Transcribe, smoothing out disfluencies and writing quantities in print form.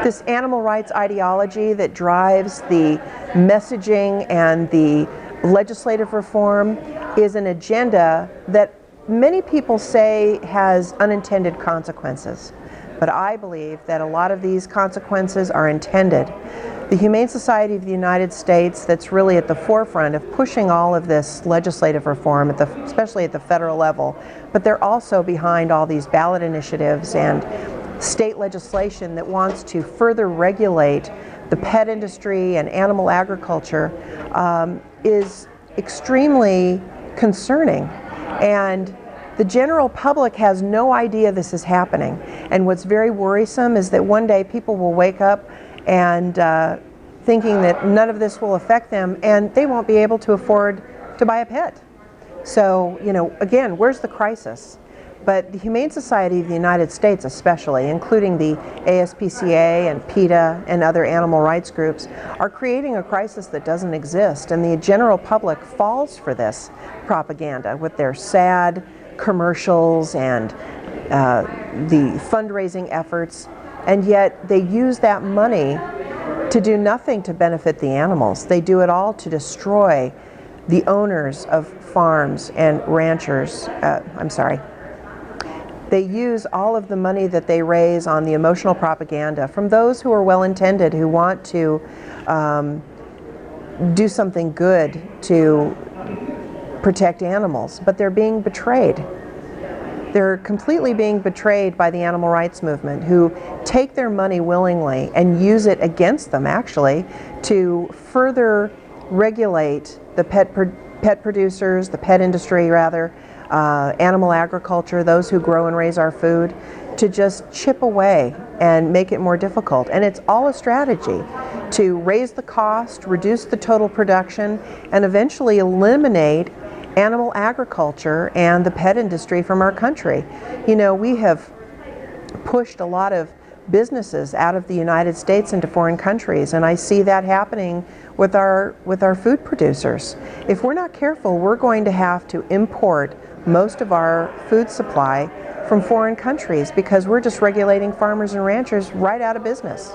This animal rights ideology that drives the messaging and the legislative reform is an agenda that many people say has unintended consequences. But I believe that a lot of these consequences are intended. The Humane Society of the United States, that's really at the forefront of pushing all of this legislative reform, especially at the federal level, but they're also behind all these ballot initiatives and state legislation that wants to further regulate the pet industry and animal agriculture, is extremely concerning. And the general public has no idea this is happening. And what's very worrisome is that one day people will wake up and thinking that none of this will affect them, and they won't be able to afford to buy a pet. So, again, where's the crisis? But the Humane Society of the United States especially, including the ASPCA and PETA and other animal rights groups, are creating a crisis that doesn't exist, and the general public falls for this propaganda with their sad commercials and the fundraising efforts, and yet they use that money to do nothing to benefit the animals. They do it all to destroy the owners of farms and ranchers. They use all of the money that they raise on the emotional propaganda from those who are well-intended, who want to do something good to protect animals, but they're being betrayed. They're completely being betrayed by the animal rights movement, who take their money willingly and use it against them, actually, to further regulate the pet producers, the pet industry rather, animal agriculture, those who grow and raise our food, to just chip away and make it more difficult. And it's all a strategy to raise the cost, reduce the total production, and eventually eliminate animal agriculture and the pet industry from our country. We have pushed a lot of businesses out of the United States into foreign countries, and I see that happening with our food producers. If we're not careful, we're going to have to import most of our food supply from foreign countries because we're just regulating farmers and ranchers right out of business.